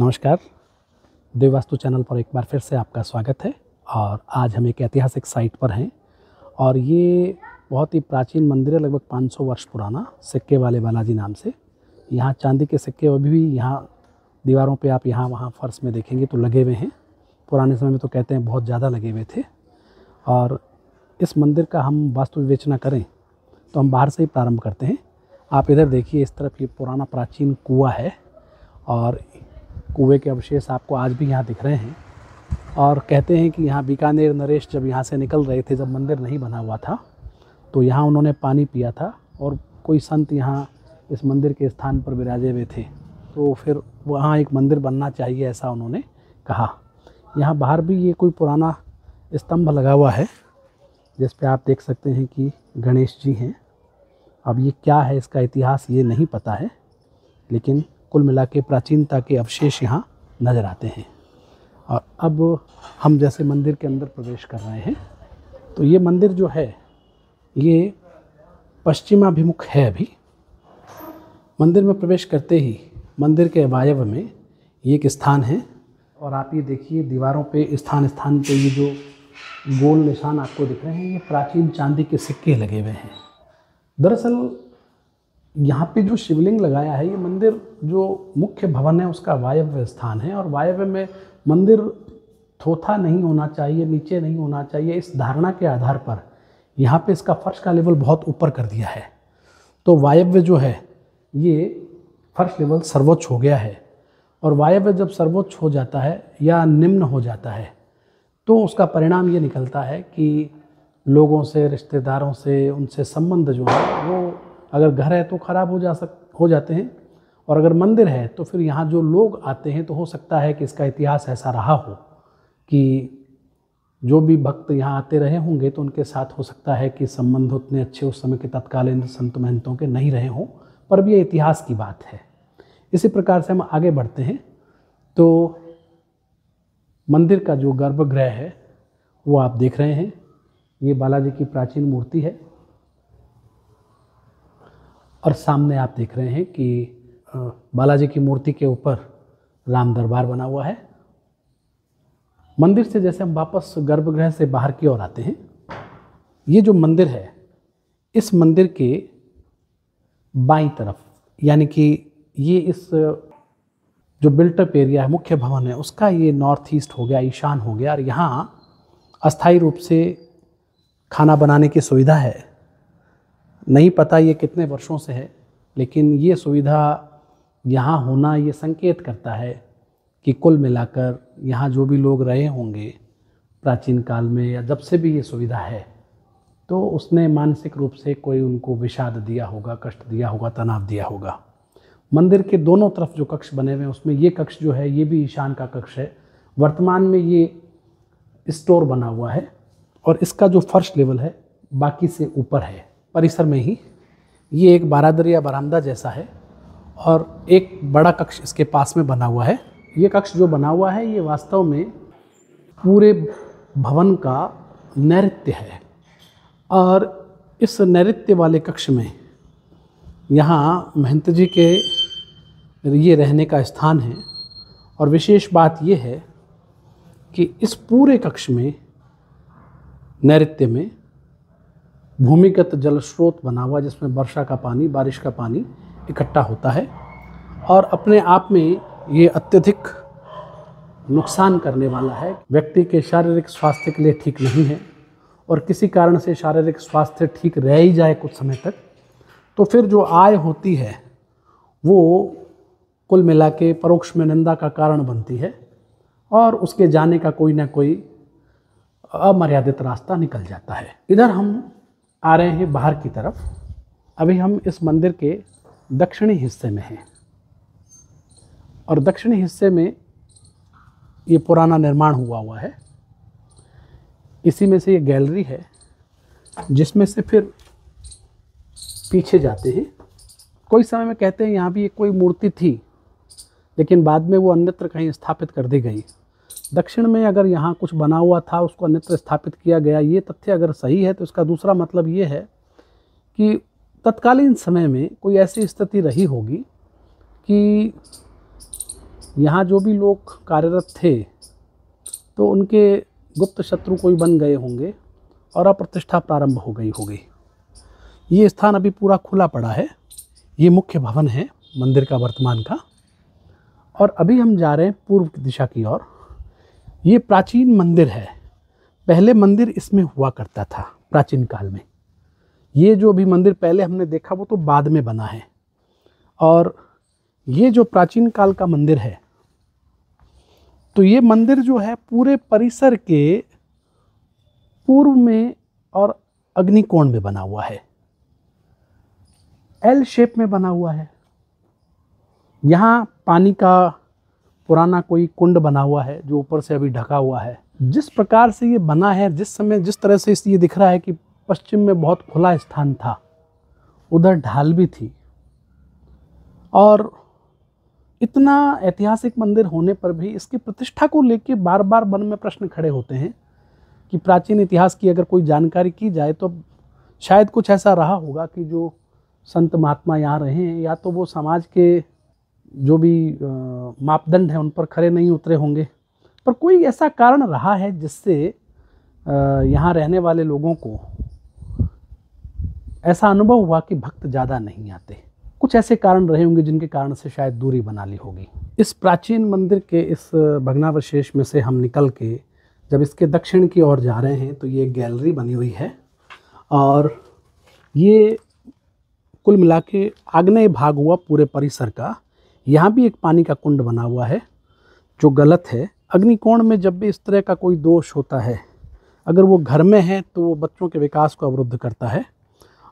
नमस्कार। देव वास्तु चैनल पर एक बार फिर से आपका स्वागत है। और आज हम एक ऐतिहासिक साइट पर हैं और ये बहुत ही प्राचीन मंदिर है, लगभग 500 वर्ष पुराना, सिक्के वाले बालाजी नाम से। यहाँ चांदी के सिक्के अभी भी यहाँ दीवारों पे आप यहाँ वहाँ फर्श में देखेंगे तो लगे हुए हैं। पुराने समय में तो कहते हैं बहुत ज़्यादा लगे हुए थे। और इस मंदिर का हम वास्तु विवेचना करें तो हम बाहर से ही प्रारंभ करते हैं। आप इधर देखिए, इस तरफ ये पुराना प्राचीन कुआं है और कुएं के अवशेष आपको आज भी यहाँ दिख रहे हैं। और कहते हैं कि यहाँ बीकानेर नरेश जब यहाँ से निकल रहे थे, जब मंदिर नहीं बना हुआ था, तो यहाँ उन्होंने पानी पिया था और कोई संत यहाँ इस मंदिर के स्थान पर विराजे हुए थे, तो फिर वहाँ एक मंदिर बनना चाहिए, ऐसा उन्होंने कहा। यहाँ बाहर भी ये कोई पुराना स्तंभ लगा हुआ है जिस पे आप देख सकते हैं कि गणेश जी हैं। अब ये क्या है, इसका इतिहास ये नहीं पता है, लेकिन कुल मिला के प्राचीनता के अवशेष यहाँ नज़र आते हैं। और अब हम जैसे मंदिर के अंदर प्रवेश कर रहे हैं तो ये मंदिर जो है ये पश्चिमाभिमुख है। अभी मंदिर में प्रवेश करते ही मंदिर के वायव्य में ये एक स्थान है और आप ये देखिए दीवारों पे स्थान स्थान पे ये जो गोल निशान आपको दिख रहे हैं, ये प्राचीन चांदी के सिक्के लगे हुए हैं। दरअसल यहाँ पे जो शिवलिंग लगाया है, ये मंदिर जो मुख्य भवन है उसका वायव्य स्थान है और वायव्य में मंदिर थोथा नहीं होना चाहिए, नीचे नहीं होना चाहिए। इस धारणा के आधार पर यहाँ पे इसका फर्श का लेवल बहुत ऊपर कर दिया है, तो वायव्य जो है ये फर्श लेवल सर्वोच्च हो गया है। और वायव्य जब सर्वोच्च हो जाता है या निम्न हो जाता है तो उसका परिणाम ये निकलता है कि लोगों से, रिश्तेदारों से, उनसे संबंध जो है वो अगर घर है तो ख़राब हो जाते हैं, और अगर मंदिर है तो फिर यहाँ जो लोग आते हैं तो हो सकता है कि इसका इतिहास ऐसा रहा हो कि जो भी भक्त यहाँ आते रहे होंगे तो उनके साथ हो सकता है कि संबंध उतने अच्छे उस समय के तत्कालीन संत महंतों के नहीं रहे हों, पर भी ये इतिहास की बात है। इसी प्रकार से हम आगे बढ़ते हैं तो मंदिर का जो गर्भगृह है वो आप देख रहे हैं। ये बालाजी की प्राचीन मूर्ति है और सामने आप देख रहे हैं कि बालाजी की मूर्ति के ऊपर राम दरबार बना हुआ है। मंदिर से जैसे हम वापस गर्भगृह से बाहर की ओर आते हैं, ये जो मंदिर है, इस मंदिर के बाईं तरफ, यानी कि ये इस जो बिल्टअप एरिया है, मुख्य भवन है, उसका ये नॉर्थ ईस्ट हो गया, ईशान हो गया। और यहाँ अस्थायी रूप से खाना बनाने की सुविधा है। नहीं पता ये कितने वर्षों से है, लेकिन ये सुविधा यहाँ होना ये संकेत करता है कि कुल मिलाकर यहाँ जो भी लोग रहे होंगे प्राचीन काल में या जब से भी ये सुविधा है, तो उसने मानसिक रूप से कोई उनको विषाद दिया होगा, कष्ट दिया होगा, तनाव दिया होगा। मंदिर के दोनों तरफ जो कक्ष बने हुए हैं उसमें ये कक्ष जो है ये भी ईशान का कक्ष है। वर्तमान में ये स्टोर बना हुआ है और इसका जो फर्श लेवल है बाकी से ऊपर है। परिसर में ही ये एक बारादर या बरामदा जैसा है और एक बड़ा कक्ष इसके पास में बना हुआ है। ये कक्ष जो बना हुआ है ये वास्तव में पूरे भवन का नैऋत्य है और इस नैऋत्य वाले कक्ष में यहाँ महंत जी के ये रहने का स्थान है। और विशेष बात ये है कि इस पूरे कक्ष में नैऋत्य में भूमिगत जल स्रोत बना हुआ, जिसमें वर्षा का पानी, बारिश का पानी इकट्ठा होता है और अपने आप में ये अत्यधिक नुकसान करने वाला है। व्यक्ति के शारीरिक स्वास्थ्य के लिए ठीक नहीं है और किसी कारण से शारीरिक स्वास्थ्य ठीक रह ही जाए कुछ समय तक, तो फिर जो आय होती है वो कुल मिला के परोक्ष में निंदा का कारण बनती है और उसके जाने का कोई ना कोई अमर्यादित रास्ता निकल जाता है। इधर हम आ रहे हैं बाहर की तरफ। अभी हम इस मंदिर के दक्षिणी हिस्से में हैं और दक्षिणी हिस्से में ये पुराना निर्माण हुआ है। इसी में से ये गैलरी है जिसमें से फिर पीछे जाते हैं। कोई समय में कहते हैं यहाँ भी कोई मूर्ति थी, लेकिन बाद में वो अन्यत्र कहीं स्थापित कर दी गई। दक्षिण में अगर यहाँ कुछ बना हुआ था उसको अन्यत्र स्थापित किया गया, ये तथ्य अगर सही है तो इसका दूसरा मतलब ये है कि तत्कालीन समय में कोई ऐसी स्थिति रही होगी कि यहाँ जो भी लोग कार्यरत थे तो उनके गुप्त शत्रु कोई बन गए होंगे और अप्रतिष्ठा प्रारंभ हो गई होगी। ये स्थान अभी पूरा खुला पड़ा है। ये मुख्य भवन है मंदिर का वर्तमान का। और अभी हम जा रहे हैं पूर्व की दिशा की ओर। ये प्राचीन मंदिर है। पहले मंदिर इसमें हुआ करता था प्राचीन काल में। ये जो भी मंदिर पहले हमने देखा वो तो बाद में बना है। और ये जो प्राचीन काल का मंदिर है, तो ये मंदिर जो है पूरे परिसर के पूर्व में और अग्निकोण में बना हुआ है। एल शेप में बना हुआ है। यहाँ पानी का पुराना कोई कुंड बना हुआ है जो ऊपर से अभी ढका हुआ है। जिस प्रकार से ये बना है, जिस तरह से ये दिख रहा है कि पश्चिम में बहुत खुला स्थान था, उधर ढाल भी थी। और इतना ऐतिहासिक मंदिर होने पर भी इसकी प्रतिष्ठा को लेकर बार बार मन में प्रश्न खड़े होते हैं कि प्राचीन इतिहास की अगर कोई जानकारी की जाए तो शायद कुछ ऐसा रहा होगा कि जो संत महात्मा यहाँ रहे हैं या तो वो समाज के जो भी मापदंड हैं उन पर खरे नहीं उतरे होंगे, पर कोई ऐसा कारण रहा है जिससे यहाँ रहने वाले लोगों को ऐसा अनुभव हुआ कि भक्त ज़्यादा नहीं आते। कुछ ऐसे कारण रहे होंगे जिनके कारण से शायद दूरी बना ली होगी। इस प्राचीन मंदिर के इस भग्नावशेष में से हम निकल के जब इसके दक्षिण की ओर जा रहे हैं तो ये गैलरी बनी हुई है। और ये कुल मिला के आग्नेय भाग हुआ पूरे परिसर का। यहाँ भी एक पानी का कुंड बना हुआ है जो गलत है। अग्निकोण में जब भी इस तरह का कोई दोष होता है, अगर वो घर में है तो वो बच्चों के विकास को अवरुद्ध करता है।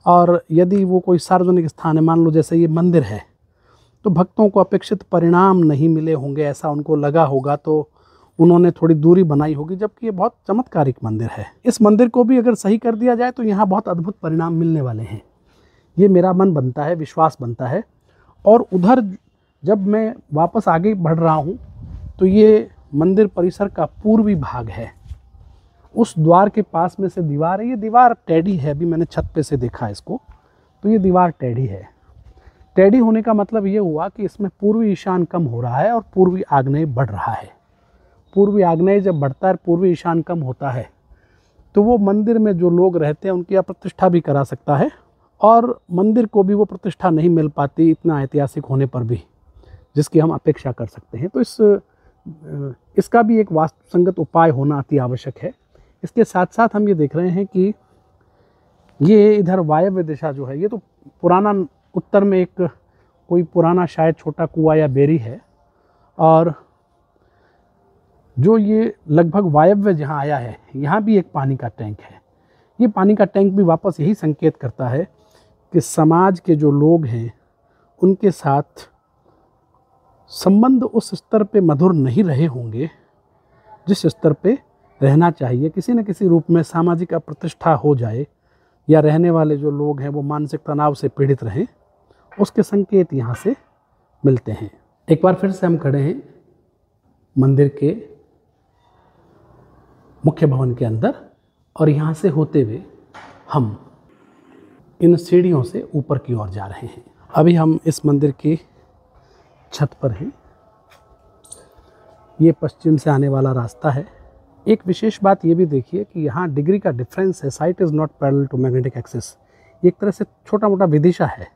और यदि वो कोई सार्वजनिक स्थान है, मान लो जैसे ये मंदिर है, तो भक्तों को अपेक्षित परिणाम नहीं मिले होंगे, ऐसा उनको लगा होगा, तो उन्होंने थोड़ी दूरी बनाई होगी। जबकि ये बहुत चमत्कारिक मंदिर है। इस मंदिर को भी अगर सही कर दिया जाए तो यहाँ बहुत अद्भुत परिणाम मिलने वाले हैं। ये मेरा मन बनता है, विश्वास बनता है। और उधर जब मैं वापस आगे बढ़ रहा हूँ तो ये मंदिर परिसर का पूर्वी भाग है। उस द्वार के पास में से दीवार है। ये दीवार टेढ़ी है। अभी मैंने छत पे से देखा इसको, तो ये दीवार टेढ़ी है। टेढ़ी होने का मतलब ये हुआ कि इसमें पूर्वी ईशान कम हो रहा है और पूर्वी आग्नेय बढ़ रहा है। पूर्वी आग्नेय जब बढ़ता है, पूर्वी ईशान कम होता है, तो वो मंदिर में जो लोग रहते हैं उनकी अप्रतिष्ठा भी करा सकता है और मंदिर को भी वो प्रतिष्ठा नहीं मिल पाती इतना ऐतिहासिक होने पर भी, जिसकी हम अपेक्षा कर सकते हैं। तो इसका भी एक वास्तुसंगत उपाय होना अति आवश्यक है। इसके साथ साथ हम ये देख रहे हैं कि ये इधर वायव्य दिशा जो है, ये तो पुराना उत्तर में एक कोई पुराना शायद छोटा कुआं या बेरी है। और जो ये लगभग वायव्य जहाँ आया है, यहाँ भी एक पानी का टैंक है। ये पानी का टैंक भी वापस यही संकेत करता है कि समाज के जो लोग हैं उनके साथ संबंध उस स्तर पे मधुर नहीं रहे होंगे जिस स्तर पे रहना चाहिए। किसी न किसी रूप में सामाजिक अप्रतिष्ठा हो जाए या रहने वाले जो लोग हैं वो मानसिक तनाव से पीड़ित रहें, उसके संकेत यहाँ से मिलते हैं। एक बार फिर से हम खड़े हैं मंदिर के मुख्य भवन के अंदर और यहाँ से होते हुए हम इन सीढ़ियों से ऊपर की ओर जा रहे हैं। अभी हम इस मंदिर की छत पर हैं। ये पश्चिम से आने वाला रास्ता है। एक विशेष बात ये भी देखिए कि यहाँ डिग्री का डिफरेंस है। Side is not parallel to magnetic axis. एक तरह से छोटा मोटा विदिशा है।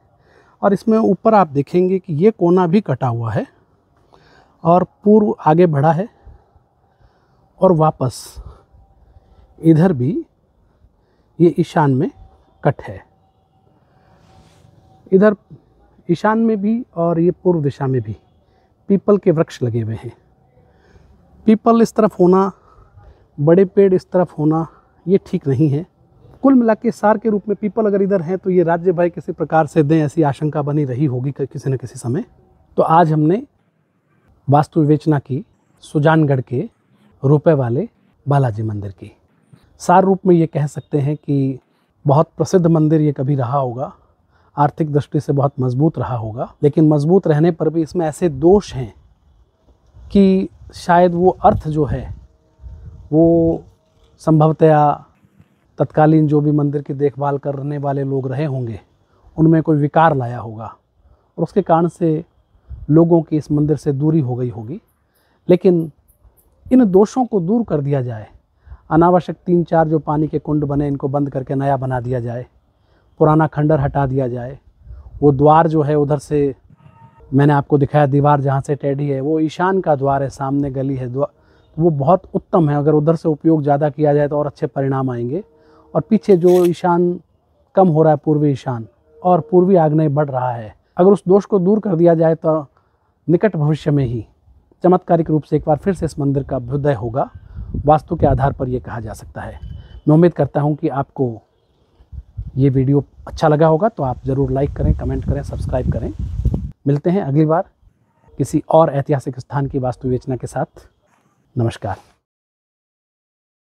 और इसमें ऊपर आप देखेंगे कि ये कोना भी कटा हुआ है और पूर्व आगे बढ़ा है और वापस इधर भी ये ईशान में कट है। इधर ईशान में भी और ये पूर्व दिशा में भी पीपल के वृक्ष लगे हुए हैं। पीपल इस तरफ होना, बड़े पेड़ इस तरफ होना, ये ठीक नहीं है। कुल मिला के सार के रूप में पीपल अगर इधर हैं तो ये राज्य भाई किसी प्रकार से दें, ऐसी आशंका बनी रही होगी किसी न किसी समय। तो आज हमने वास्तु विवेचना की सुजानगढ़ के रुपए वाले बालाजी मंदिर की। सार रूप में ये कह सकते हैं कि बहुत प्रसिद्ध मंदिर ये कभी रहा होगा, आर्थिक दृष्टि से बहुत मजबूत रहा होगा, लेकिन मजबूत रहने पर भी इसमें ऐसे दोष हैं कि शायद वो अर्थ जो है वो संभवतया तत्कालीन जो भी मंदिर की देखभाल करने वाले लोग रहे होंगे उनमें कोई विकार लाया होगा और उसके कारण से लोगों की इस मंदिर से दूरी हो गई होगी। लेकिन इन दोषों को दूर कर दिया जाए, अनावश्यक 3-4 जो पानी के कुंड बने इनको बंद करके नया बना दिया जाए, पुराना खंडर हटा दिया जाए। वो द्वार जो है उधर से मैंने आपको दिखाया, दीवार जहाँ से टेढ़ी है वो ईशान का द्वार है, सामने गली है, वो बहुत उत्तम है। अगर उधर से उपयोग ज़्यादा किया जाए तो और अच्छे परिणाम आएंगे। और पीछे जो ईशान कम हो रहा है, पूर्वी ईशान और पूर्वी आग्नेय बढ़ रहा है, अगर उस दोष को दूर कर दिया जाए तो निकट भविष्य में ही चमत्कारिक रूप से एक बार फिर से इस मंदिर का अभ्युदय होगा। वास्तु के आधार पर यह कहा जा सकता है। मैं उम्मीद करता हूं कि आपको ये वीडियो अच्छा लगा होगा, तो आप ज़रूर लाइक करें, कमेंट करें, सब्सक्राइब करें। मिलते हैं अगली बार किसी और ऐतिहासिक स्थान की वास्तु विवेचना के साथ। नमस्कार।